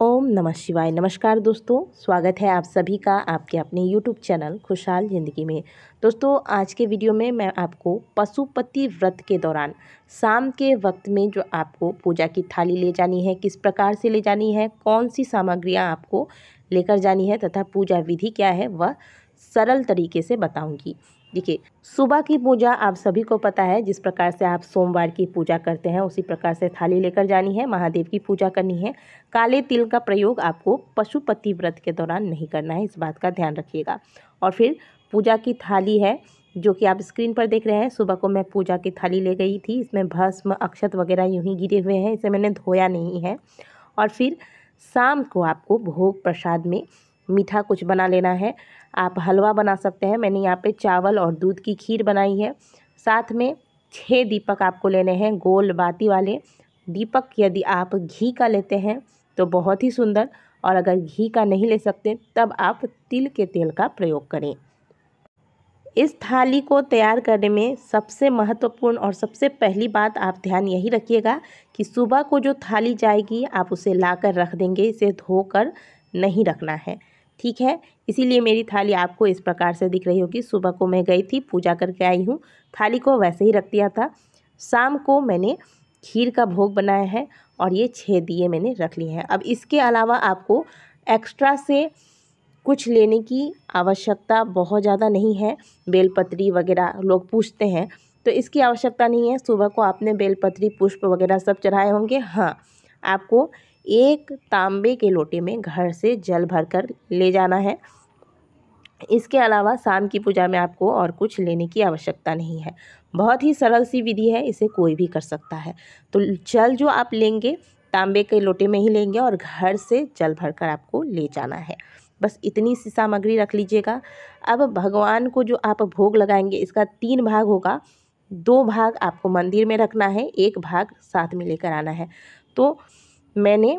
ओम नमः शिवाय। नमस्कार दोस्तों, स्वागत है आप सभी का आपके अपने यूट्यूब चैनल खुशहाल ज़िंदगी में। दोस्तों, आज के वीडियो में मैं आपको पशुपति व्रत के दौरान शाम के वक्त में जो आपको पूजा की थाली ले जानी है, किस प्रकार से ले जानी है, कौन सी सामग्रियां आपको लेकर जानी है तथा पूजा विधि क्या है वह सरल तरीके से बताऊंगी। देखिए, सुबह की पूजा आप सभी को पता है, जिस प्रकार से आप सोमवार की पूजा करते हैं उसी प्रकार से थाली लेकर जानी है, महादेव की पूजा करनी है। काले तिल का प्रयोग आपको पशुपति व्रत के दौरान नहीं करना है, इस बात का ध्यान रखिएगा। और फिर पूजा की थाली है जो कि आप स्क्रीन पर देख रहे हैं। सुबह को मैं पूजा की थाली ले गई थी, इसमें भस्म अक्षत वगैरह यूं ही गिरे हुए हैं, इसे मैंने धोया नहीं है। और फिर शाम को आपको भोग प्रसाद में मीठा कुछ बना लेना है। आप हलवा बना सकते हैं, मैंने यहाँ पे चावल और दूध की खीर बनाई है। साथ में 6 दीपक आपको लेने हैं, गोल बाती वाले दीपक। यदि आप घी का लेते हैं तो बहुत ही सुंदर, और अगर घी का नहीं ले सकते तब आप तिल के तेल का प्रयोग करें। इस थाली को तैयार करने में सबसे महत्वपूर्ण और सबसे पहली बात आप ध्यान यही रखिएगा कि सुबह को जो थाली जाएगी आप उसे लाकर रख देंगे, इसे धोकर नहीं रखना है, ठीक है। इसीलिए मेरी थाली आपको इस प्रकार से दिख रही होगी। सुबह को मैं गई थी, पूजा करके आई हूँ, थाली को वैसे ही रख दिया था। शाम को मैंने खीर का भोग बनाया है और ये 6 दिए मैंने रख लिए हैं। अब इसके अलावा आपको एक्स्ट्रा से कुछ लेने की आवश्यकता बहुत ज़्यादा नहीं है। बेलपत्री वगैरह लोग पूछते हैं, तो इसकी आवश्यकता नहीं है। सुबह को आपने बेलपत्री पुष्प वगैरह सब चढ़ाए होंगे। हाँ, आपको एक तांबे के लोटे में घर से जल भरकर ले जाना है। इसके अलावा शाम की पूजा में आपको और कुछ लेने की आवश्यकता नहीं है। बहुत ही सरल सी विधि है, इसे कोई भी कर सकता है। तो जल जो आप लेंगे तांबे के लोटे में ही लेंगे और घर से जल भरकर आपको ले जाना है। बस इतनी सी सामग्री रख लीजिएगा। अब भगवान को जो आप भोग लगाएंगे इसका 3 भाग होगा। 2 भाग आपको मंदिर में रखना है, 1 भाग साथ में लेकर आना है। तो मैंने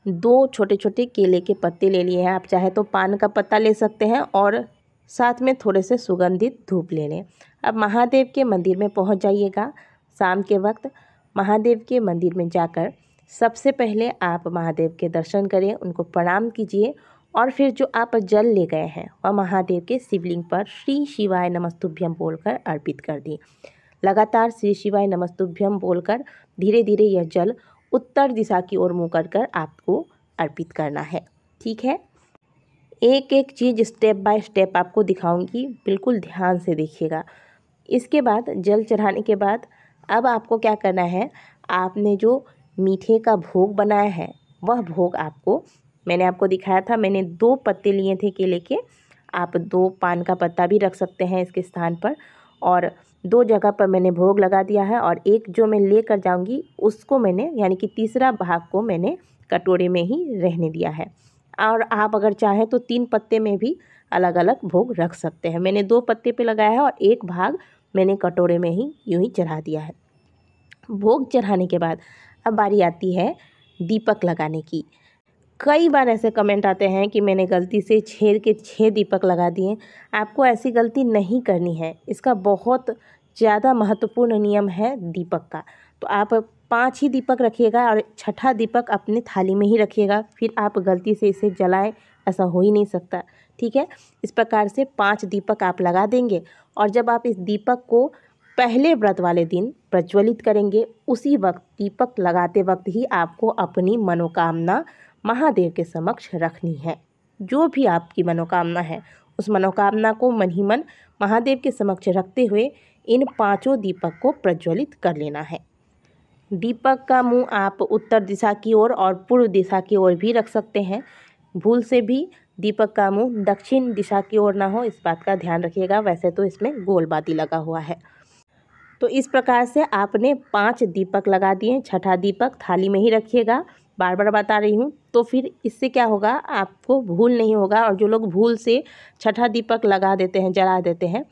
2 छोटे छोटे केले के पत्ते ले लिए हैं। आप चाहे तो पान का पत्ता ले सकते हैं और साथ में थोड़े से सुगंधित धूप ले लें। अब महादेव के मंदिर में पहुंच जाइएगा। शाम के वक्त महादेव के मंदिर में जाकर सबसे पहले आप महादेव के दर्शन करें, उनको प्रणाम कीजिए और फिर जो आप जल ले गए हैं वह महादेव के शिवलिंग पर श्री शिवाय नमस्तुभ्यम बोलकर अर्पित कर दें। लगातार श्री शिवाय नमस्तुभ्यम बोलकर धीरे धीरे यह जल उत्तर दिशा की ओर मुँह कर आपको अर्पित करना है, ठीक है। एक एक चीज़ स्टेप बाय स्टेप आपको दिखाऊंगी, बिल्कुल ध्यान से देखिएगा। इसके बाद जल चढ़ाने के बाद अब आपको क्या करना है, आपने जो मीठे का भोग बनाया है वह भोग आपको, मैंने आपको दिखाया था, मैंने 2 पत्ते लिए थे केले के। आप 2 पान का पत्ता भी रख सकते हैं इसके स्थान पर। और 2 जगह पर मैंने भोग लगा दिया है और एक जो मैं लेकर जाऊंगी उसको मैंने, यानी कि तीसरा भाग को मैंने कटोरे में ही रहने दिया है। और आप अगर चाहें तो 3 पत्ते में भी अलग अलग भोग रख सकते हैं। मैंने 2 पत्ते पे लगाया है और 1 भाग मैंने कटोरे में ही यूं ही चढ़ा दिया है। भोग चढ़ाने के बाद अब बारी आती है दीपक लगाने की। कई बार ऐसे कमेंट आते हैं कि मैंने गलती से 6 के 6 दीपक लगा दिए। आपको ऐसी गलती नहीं करनी है। इसका बहुत ज़्यादा महत्वपूर्ण नियम है दीपक का। तो आप 5 ही दीपक रखिएगा और छठा दीपक अपने थाली में ही रखिएगा। फिर आप गलती से इसे जलाएं, ऐसा हो ही नहीं सकता, ठीक है। इस प्रकार से 5 दीपक आप लगा देंगे और जब आप इस दीपक को पहले व्रत वाले दिन प्रज्वलित करेंगे, उसी वक्त दीपक लगाते वक्त ही आपको अपनी मनोकामना महादेव के समक्ष रखनी है। जो भी आपकी मनोकामना है उस मनोकामना को मन ही मन महादेव के समक्ष रखते हुए इन 5 दीपक को प्रज्वलित कर लेना है। दीपक का मुंह आप उत्तर दिशा की ओर और पूर्व दिशा की ओर भी रख सकते हैं। भूल से भी दीपक का मुंह दक्षिण दिशा की ओर ना हो, इस बात का ध्यान रखिएगा। वैसे तो इसमें गोल बाती लगा हुआ है। तो इस प्रकार से आपने 5 दीपक लगा दिए। छठा दीपक थाली में ही रखिएगा, बार बार बता रही हूँ। तो फिर इससे क्या होगा, आपको भूल नहीं होगा। और जो लोग भूल से छठा दीपक लगा देते हैं, जला देते हैं,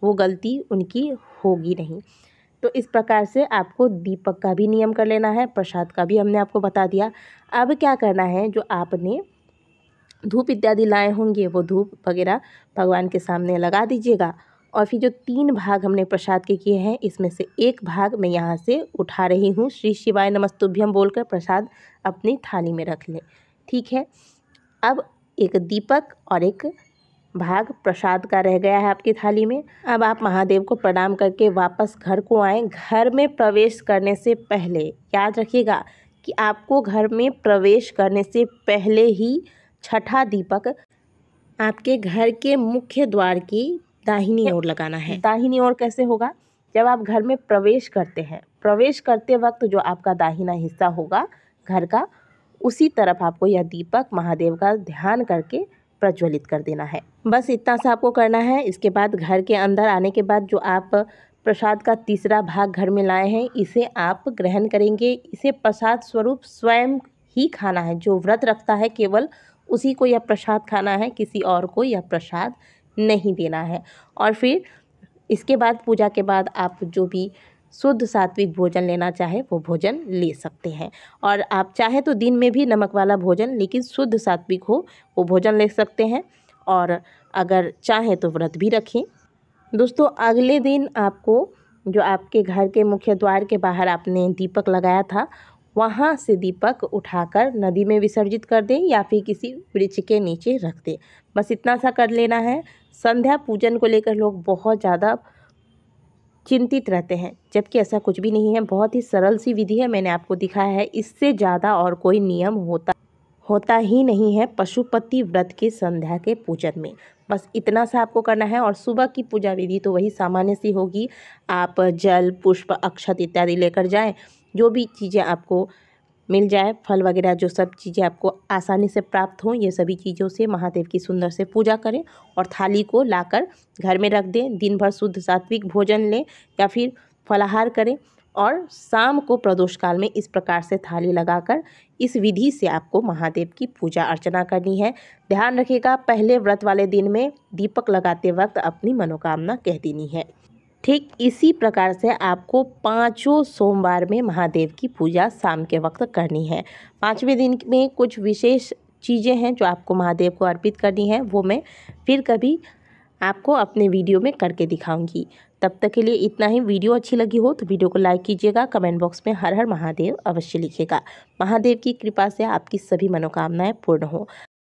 वो गलती उनकी होगी नहीं। तो इस प्रकार से आपको दीपक का भी नियम कर लेना है, प्रसाद का भी हमने आपको बता दिया। अब क्या करना है, जो आपने धूप इत्यादि लाए होंगे वो धूप वगैरह भगवान के सामने लगा दीजिएगा और फिर जो 3 भाग हमने प्रसाद के किए हैं, इसमें से एक भाग मैं यहाँ से उठा रही हूँ। श्री शिवाय नमस्तुभ्यम बोलकर प्रसाद अपनी थाली में रख लें। ठीक है, अब एक दीपक और एक भाग प्रसाद का रह गया है आपकी थाली में। अब आप महादेव को प्रणाम करके वापस घर को आएँ। घर में प्रवेश करने से पहले याद रखिएगा कि आपको घर में प्रवेश करने से पहले ही छठा दीपक आपके घर के मुख्य द्वार की दाहिनी ओर लगाना है। दाहिनी ओर कैसे होगा? जब आप घर में प्रवेश करते हैं, प्रवेश करते वक्त जो आपका दाहिना हिस्सा होगा घर का, उसी तरफ आपको यह दीपक महादेव का ध्यान करके प्रज्वलित कर देना है। बस इतना सा आपको करना है। इसके बाद घर के अंदर आने के बाद जो आप प्रसाद का तीसरा भाग घर में लाए हैं, इसे आप ग्रहण करेंगे। इसे प्रसाद स्वरूप स्वयं ही खाना है। जो व्रत रखता है केवल उसी को यह प्रसाद खाना है, किसी और को यह प्रसाद नहीं देना है। और फिर इसके बाद पूजा के बाद आप जो भी शुद्ध सात्विक भोजन लेना चाहे वो भोजन ले सकते हैं। और आप चाहे तो दिन में भी नमक वाला भोजन, लेकिन शुद्ध सात्विक हो वो भोजन ले सकते हैं। और अगर चाहे तो व्रत भी रखें। दोस्तों, अगले दिन आपको जो आपके घर के मुख्य द्वार के बाहर आपने दीपक लगाया था, वहाँ से दीपक उठाकर नदी में विसर्जित कर दें या फिर किसी वृक्ष के नीचे रख दें। बस इतना सा कर लेना है। संध्या पूजन को लेकर लोग बहुत ज़्यादा चिंतित रहते हैं, जबकि ऐसा कुछ भी नहीं है। बहुत ही सरल सी विधि है, मैंने आपको दिखाया है। इससे ज़्यादा और कोई नियम होता ही नहीं है पशुपति व्रत के संध्या के पूजन में। बस इतना सा आपको करना है। और सुबह की पूजा विधि तो वही सामान्य सी होगी। आप जल, पुष्प, अक्षत इत्यादि लेकर जाएं। जो भी चीज़ें आपको मिल जाए, फल वगैरह, जो सब चीज़ें आपको आसानी से प्राप्त हों, ये सभी चीज़ों से महादेव की सुंदर से पूजा करें और थाली को लाकर घर में रख दें। दिन भर शुद्ध सात्विक भोजन लें या फिर फलाहार करें और शाम को प्रदोष काल में इस प्रकार से थाली लगाकर इस विधि से आपको महादेव की पूजा अर्चना करनी है। ध्यान रखिएगा, पहले व्रत वाले दिन में दीपक लगाते वक्त अपनी मनोकामना कह देनी है। ठीक इसी प्रकार से आपको 5 सोमवार में महादेव की पूजा शाम के वक्त करनी है। 5वें दिन में कुछ विशेष चीज़ें हैं जो आपको महादेव को अर्पित करनी है, वो मैं फिर कभी आपको अपने वीडियो में करके दिखाऊंगी। तब तक के लिए इतना ही। वीडियो अच्छी लगी हो तो वीडियो को लाइक कीजिएगा। कमेंट बॉक्स में हर हर महादेव अवश्य लिखिएगा। महादेव की कृपा से आपकी सभी मनोकामनाएं पूर्ण हो।